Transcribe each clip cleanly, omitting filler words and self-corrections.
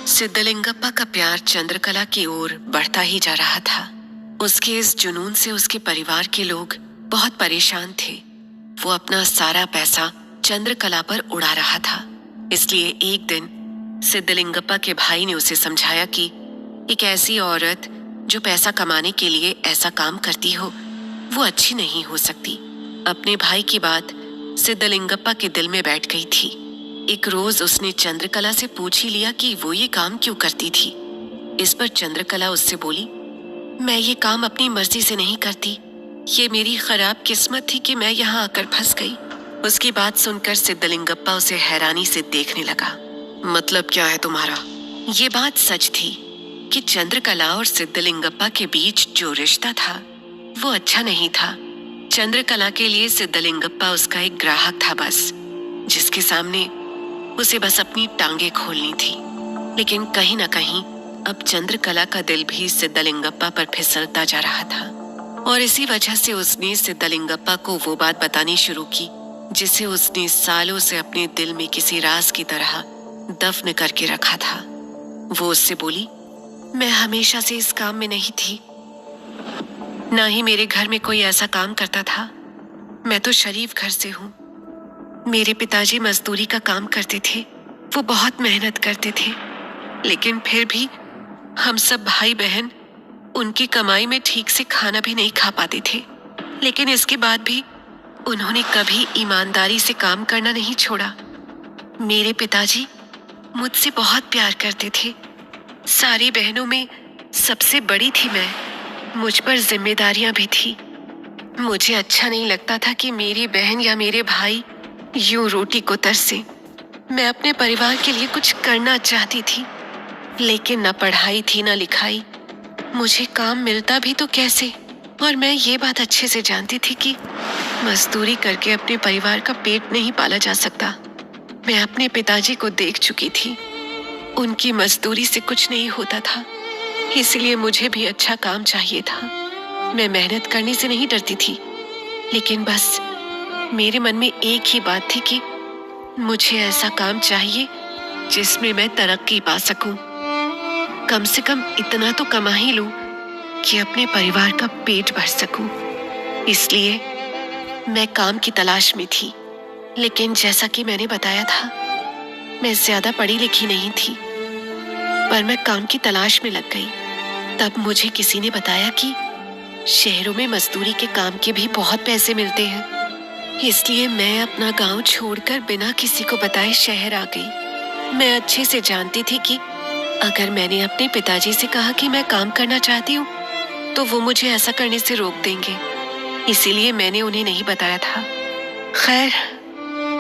सिद्धलिंगप्पा का प्यार चंद्रकला की ओर बढ़ता ही जा रहा था। उसके इस जुनून से उसके परिवार के लोग बहुत परेशान थे। वो अपना सारा पैसा चंद्रकला पर उड़ा रहा था। इसलिए एक दिन सिद्धलिंगप्पा के भाई ने उसे समझाया कि एक ऐसी औरत जो पैसा कमाने के लिए ऐसा काम करती हो, वो अच्छी नहीं हो सकती। अपने भाई की बात सिद्धलिंगप्पा के दिल में बैठ गई थी। एक रोज उसने चंद्रकला से पूछ ही लिया कि वो ये काम क्यों करती थी। इस पर चंद्रकला उससे बोली, मैं ये काम अपनी मर्जी से नहीं करती। ये मेरी खराब किस्मत थी कि मैं यहाँ आकर फंस गई। उसकी बात सुनकर सिद्धलिंगप्पा उसे हैरानी से देखने लगा। मतलब क्या है तुम्हारा? ये बात सच थी कि चंद्रकला और सिद्धलिंगप्पा के बीच जो रिश्ता था वो अच्छा नहीं था। चंद्रकला के लिए सिद्धलिंगप्पा उसका एक ग्राहक था बस, जिसके सामने उसे बस अपनी टांगे खोलनी थी। लेकिन कहीं ना कहीं अब चंद्रकला का दिल भी सिद्धलिंगप्पा पर फिसलता जा रहा था और इसी वजह से उसने सिद्धलिंगप्पा को वो बात बतानी शुरू की जिसे उसने सालों से अपने दिल में किसी राज की तरह दफन करके रखा था। वो उससे बोली, मैं हमेशा से इस काम में नहीं थी, ना ही मेरे घर में कोई ऐसा काम करता था। मैं तो शरीफ घर से हूँ। मेरे पिताजी मजदूरी का काम करते थे, वो बहुत मेहनत करते थे, लेकिन फिर भी हम सब भाई बहन उनकी कमाई में ठीक से खाना भी नहीं खा पाते थे। लेकिन इसके बाद भी उन्होंने कभी ईमानदारी से काम करना नहीं छोड़ा। मेरे पिताजी मुझसे बहुत प्यार करते थे। सारी बहनों में सबसे बड़ी थी मैं। मुझ पर जिम्मेदारियां भी थी। मुझे अच्छा नहीं लगता था कि मेरी बहन या मेरे भाई यूं रोटी को तरसे। मैं अपने परिवार के लिए कुछ करना चाहती थी, लेकिन न पढ़ाई थी न लिखाई। मुझे काम मिलता भी तो कैसे? और मैं ये बात अच्छे से जानती थी कि मजदूरी करके अपने परिवार का पेट नहीं पाला जा सकता। मैं अपने पिताजी को देख चुकी थी, उनकी मजदूरी से कुछ नहीं होता था। इसलिए मुझे भी अच्छा काम चाहिए था। मैं मेहनत करने से नहीं डरती थी, लेकिन बस मेरे मन में एक ही बात थी कि मुझे ऐसा काम चाहिए जिसमें मैं तरक्की पा सकूं। कम से कम इतना तो कमा ही लूं कि अपने परिवार का पेट भर सकूं। इसलिए मैं काम की तलाश में थी, लेकिन जैसा कि मैंने बताया था, मैं ज्यादा पढ़ी लिखी नहीं थी, पर मैं काम की तलाश में लग गई। तब मुझे किसी ने बताया कि शहरों में मजदूरी के काम के भी बहुत पैसे मिलते हैं। इसलिए मैं अपना गांव छोड़कर बिना किसी को बताए शहर आ गई। मैं अच्छे से जानती थी कि अगर मैंने अपने पिताजी से कहा कि मैं काम करना चाहती हूँ, तो वो मुझे ऐसा करने से रोक देंगे। इसीलिए मैंने उन्हें नहीं बताया था। खैर,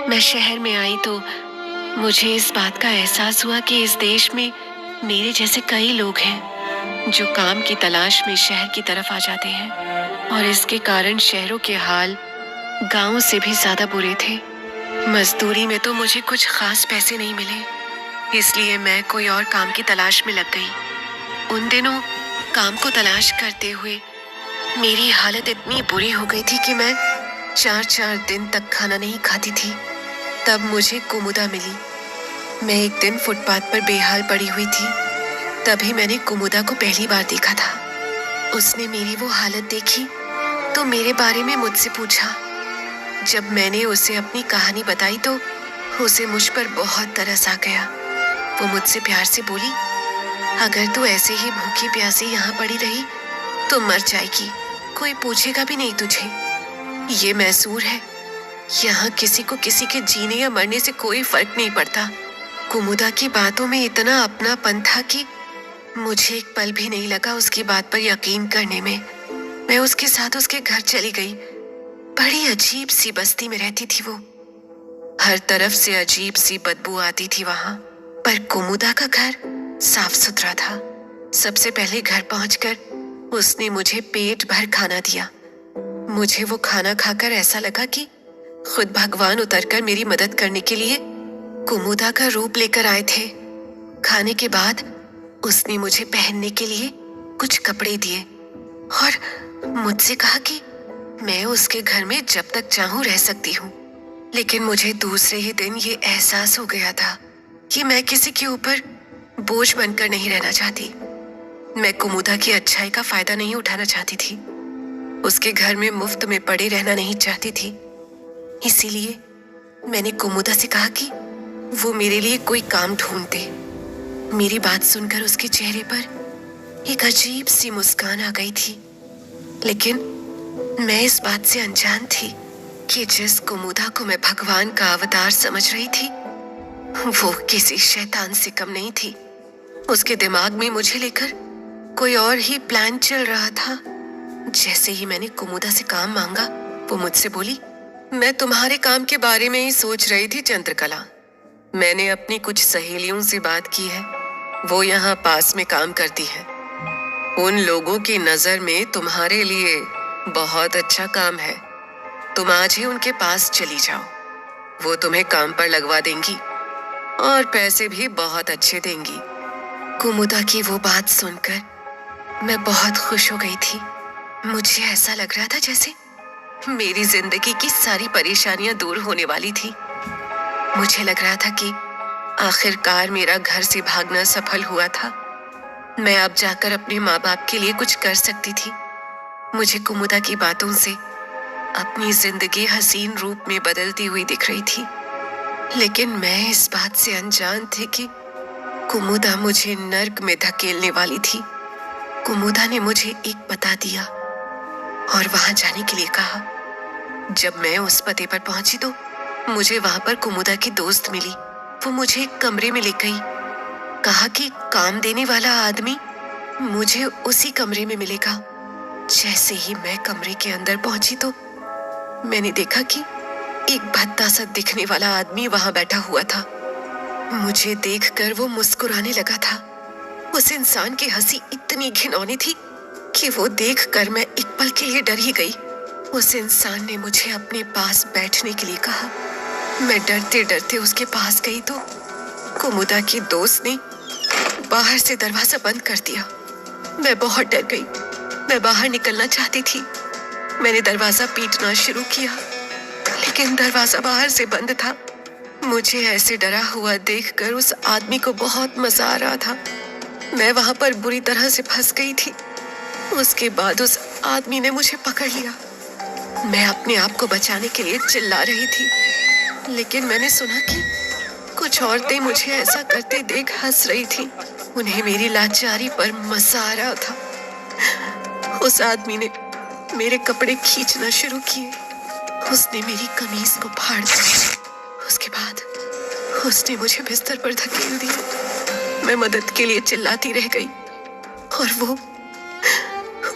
मैं शहर में आई तो मुझे इस बात का एहसास हुआ कि इस देश में मेरे जैसे कई लोग हैं जो काम की तलाश में शहर की तरफ आ जाते हैं, और इसके कारण शहरों के हाल गांव से भी ज्यादा बुरे थे। मजदूरी में तो मुझे कुछ खास पैसे नहीं मिले, इसलिए मैं कोई और काम की तलाश में लग गई। उन दिनों काम को तलाश करते हुए मेरी हालत इतनी बुरी हो गई थी कि मैं 4-4 दिन तक खाना नहीं खाती थी। तब मुझे कुमुदा मिली। मैं एक दिन फुटपाथ पर बेहाल पड़ी हुई थी। तभी मैंने कुमुदा को पहली बार देखा था। उसने मेरी वो हालत देखी तो मेरे बारे में मुझसे पूछा। जब मैंने उसे अपनी कहानी बताई तो उसे मुझ पर बहुत तरस आ गया। वो मुझसे प्यार से बोली, अगर तू ऐसे ही भूखी प्यासी यहाँ पड़ी रही तो मर जाएगी, कोई पूछेगा भी नहीं तुझे। ये मैसूर है, यहाँ किसी को किसी के जीने या मरने से कोई फर्क नहीं पड़ता। कुमुदा की बातों में इतना अपनापन था कि मुझे एक पल भी नहीं लगा उसकी बात पर यकीन करने में। मैं उसके साथ उसके घर चली गई। बड़ी अजीब सी बस्ती में रहती थी वो। हर तरफ से अजीब सी बदबू आती थी वहां, पर कुमुदा का घर साफ सुथरा था। सबसे पहले घर पहुंचकर उसने मुझे पेट भर खाना दिया। मुझे वो खाना खाकर ऐसा लगा कि खुद भगवान उतरकर मेरी मदद करने के लिए कुमुदा का रूप लेकर आए थे। खाने के बाद उसने मुझे पहनने के लिए कुछ कपड़े दिए और मुझसे कहा कि मैं उसके घर में जब तक चाहूं रह सकती हूँ, लेकिन मुझे दूसरे ही दिन ये एहसास हो गया था कि मैं किसी के ऊपर बोझ बनकर नहीं रहना चाहती। मैं कुमुदा की अच्छाई का फायदा नहीं उठाना चाहती थी, उसके घर में मुफ्त में पड़े रहना नहीं चाहती थी। इसीलिए मैंने कुमुदा से कहा कि वो मेरे लिए कोई काम ढूंढ दे। मेरी बात सुनकर उसके चेहरे पर एक अजीब सी मुस्कान आ गई थी, लेकिन मैं इस बात से अनजान थी कि जिस कुमुदा को मैं भगवान का अवतार समझ रही थी, वो किसी शैतान से कम नहीं थी। उसके दिमाग में मुझे लेकर कोई और ही प्लान चल रहा था। जैसे ही मैंने कुमुदा से काम मांगा, वो मुझसे बोली, मैं तुम्हारे काम के बारे में ही सोच रही थी चंद्रकला। मैंने अपनी कुछ सहेलियों से बात की है, वो यहाँ पास में काम करती है। उन लोगों की नजर में तुम्हारे लिए बहुत अच्छा काम है। तुम आज ही उनके पास चली जाओ, वो तुम्हें काम पर लगवा देंगी और पैसे भी बहुत अच्छे देंगी। कुमुदा की वो बात सुनकर मैं बहुत खुश हो गई थी। मुझे ऐसा लग रहा था जैसे मेरी जिंदगी की सारी परेशानियां दूर होने वाली थी। मुझे लग रहा था कि आखिरकार मेरा घर से भागना सफल हुआ था। मैं अब जाकर अपने माँ बाप के लिए कुछ कर सकती थी। मुझे कुमुदा की बातों से अपनी जिंदगी हसीन रूप में बदलती हुई दिख रही थी, लेकिन मैं इस बात से अनजान थी कि कुमुदा मुझे नर्क में धकेलने वाली थी। कुमुदा ने मुझे एक पता दिया और वहां जाने के लिए कहा। जब मैं उस पते पर पहुंची तो मुझे वहां पर कुमुदा की दोस्त मिली। वो मुझे एक कमरे में ले गई, कहा कि काम देने वाला आदमी मुझे उसी कमरे में मिलेगा। जैसे ही मैं कमरे के अंदर पहुंची तो मैंने देखा कि एक भद्दा सा दिखने वाला आदमी वहां बैठा हुआ था। मुझे देखकर वो मुस्कुराने लगा था। उस इंसान की हंसी इतनी घिनौनी थी कि वो देखकर मैं एक पल के लिए डर ही गई। उस इंसान ने मुझे अपने पास बैठने के लिए कहा। मैं डरते डरते उसके पास गई तो कुमुदा की दोस्त ने बाहर से दरवाजा बंद कर दिया। मैं बहुत डर गई। मैं बाहर निकलना चाहती थी। मैंने दरवाजा पीटना शुरू किया, लेकिन दरवाजा बाहर से बंद था। मुझे ऐसे डरा हुआ देखकर उस आदमी को बहुत मजा आ रहा था। मैं वहां पर बुरी तरह से फंस गई थी। उसके बाद उस आदमी ने मुझे पकड़ लिया। मैं अपने आप को बचाने के लिए चिल्ला रही थी, लेकिन मैंने सुना कि कुछ औरतें मुझे ऐसा करते देख हंस रही थी। उन्हें मेरी लाचारी पर मजा आ रहा था। उस आदमी ने मेरे कपड़े खींचना शुरू किए। उसने मेरी कमीज को फाड़ दिया। उसके बाद उसने मुझे बिस्तर पर धकेल दिया। मैं मदद के लिए चिल्लाती रह गई और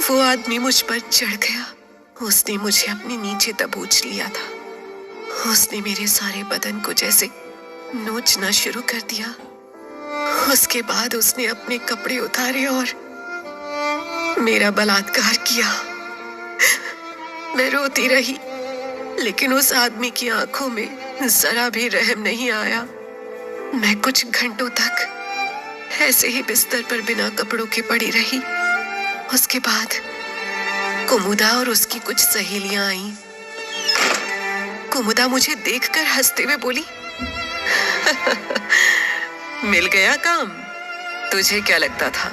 वो आदमी मुझ पर चढ़ गया। उसने मुझे अपने नीचे दबोच लिया था। उसने मेरे सारे बदन को जैसे नोचना शुरू कर दिया। उसके बाद उसने अपने कपड़े उतारे और मेरा बलात्कार किया। मैं रोती रही, लेकिन उस आदमी की आंखों में जरा भी रहम नहीं आया। मैं कुछ घंटों तक ऐसे ही बिस्तर पर बिना कपड़ों के पड़ी रही। उसके बाद कुमुदा और उसकी कुछ सहेलियां आईं। कुमुदा मुझे देखकर हंसते हुए बोली, मिल गया काम। तुझे क्या लगता था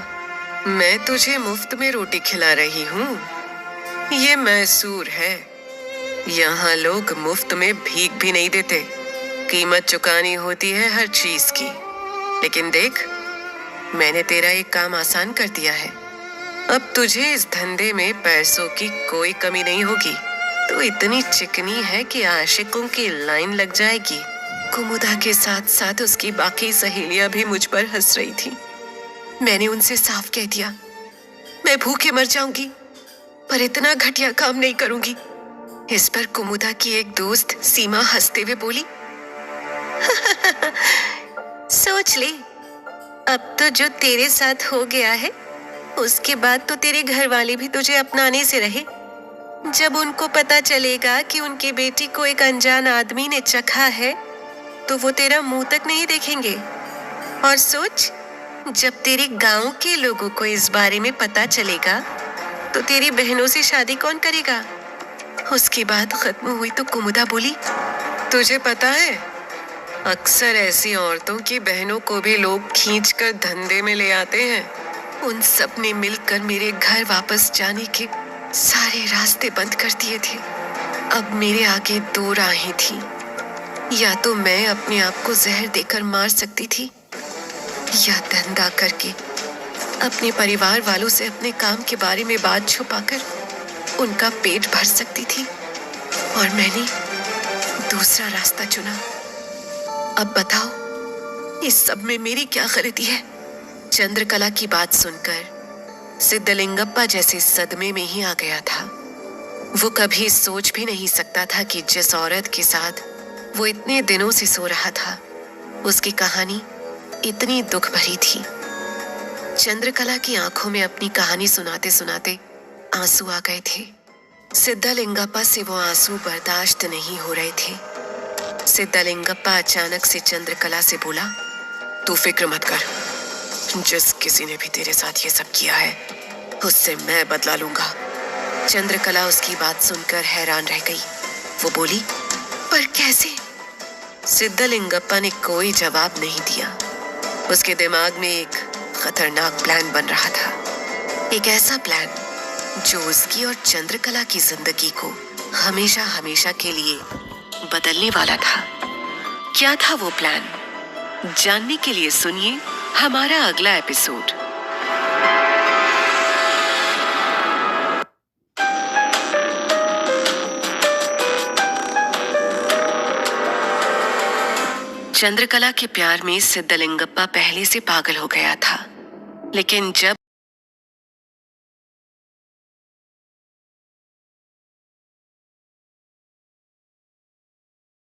मैं तुझे मुफ्त में रोटी खिला रही हूँ? ये मैसूर है। यहाँ लोग मुफ्त में भीख भी नहीं देते, कीमत चुकानी होती है हर चीज की। लेकिन देख, मैंने तेरा एक काम आसान कर दिया है। अब तुझे इस धंधे में पैसों की कोई कमी नहीं होगी। तू इतनी चिकनी है कि आशिकों की लाइन लग जाएगी। कुमुदा के साथ साथ उसकी बाकी सहेलियां भी मुझ पर हंस रही थी। मैंने उनसे साफ कह दिया, मैं भूखे मर जाऊंगी, पर इतना घटिया काम नहीं करूंगी। इस पर कुमुदा की एक दोस्त सीमा हंसते हुए बोली, सोच ले, अब तो जो तेरे साथ हो गया है, उसके बाद तो तेरे घर वाले भी तुझे अपनाने से रहे। जब उनको पता चलेगा कि उनकी बेटी को एक अनजान आदमी ने चखा है, तो वो तेरा मुंह तक नहीं देखेंगे। और सोच, जब तेरे गांव के लोगों को इस बारे में पता चलेगा, तो तेरी बहनों से शादी कौन करेगा? उसकी बात खत्म हुई तो कुमुदा बोली, तुझे पता है, अक्सर ऐसी औरतों की बहनों को भी लोग खींचकर धंधे में ले आते हैं। उन सब ने मिलकर मेरे घर वापस जाने के सारे रास्ते बंद कर दिए थे। अब मेरे आगे दो राहें थी। या तो मैं अपने आप को जहर देकर मार सकती थी, या धंधा करके अपने परिवार वालों से अपने काम के बारे में बात छुपाकर उनका पेट भर सकती थी। और मैंने दूसरा रास्ता चुना। अब बताओ, इस सब में मेरी क्या गलती है? चंद्रकला की बात सुनकर सिद्धलिंगप्पा जैसे सदमे में ही आ गया था। वो कभी सोच भी नहीं सकता था कि जिस औरत के साथ वो इतने दिनों से सो रहा था, उसकी कहानी इतनी दुख भरी थी। चंद्रकला की आंखों में अपनी कहानी सुनाते सुनाते आंसू आ गए थे। सिद्धलिंगप्पा से वो आंसू बर्दाश्त नहीं हो रहे थे। सिद्धलिंगप्पा अचानक से चंद्रकला से बोला, तू फिक्र मत कर, जिस किसी ने भी तेरे साथ ये सब किया है उससे मैं बदला लूंगा। चंद्रकला उसकी बात सुनकर हैरान रह गई। वो बोली, पर कैसे? सिद्धलिंगप्पा ने कोई जवाब नहीं दिया। उसके दिमाग में एक खतरनाक प्लान बन रहा था। एक ऐसा प्लान जो उसकी और चंद्रकला की जिंदगी को हमेशा हमेशा के लिए बदलने वाला था। क्या था वो प्लान? जानने के लिए सुनिए हमारा अगला एपिसोड। चंद्रकला के प्यार में सिद्धलिंगप्पा पहले से पागल हो गया था, लेकिन जब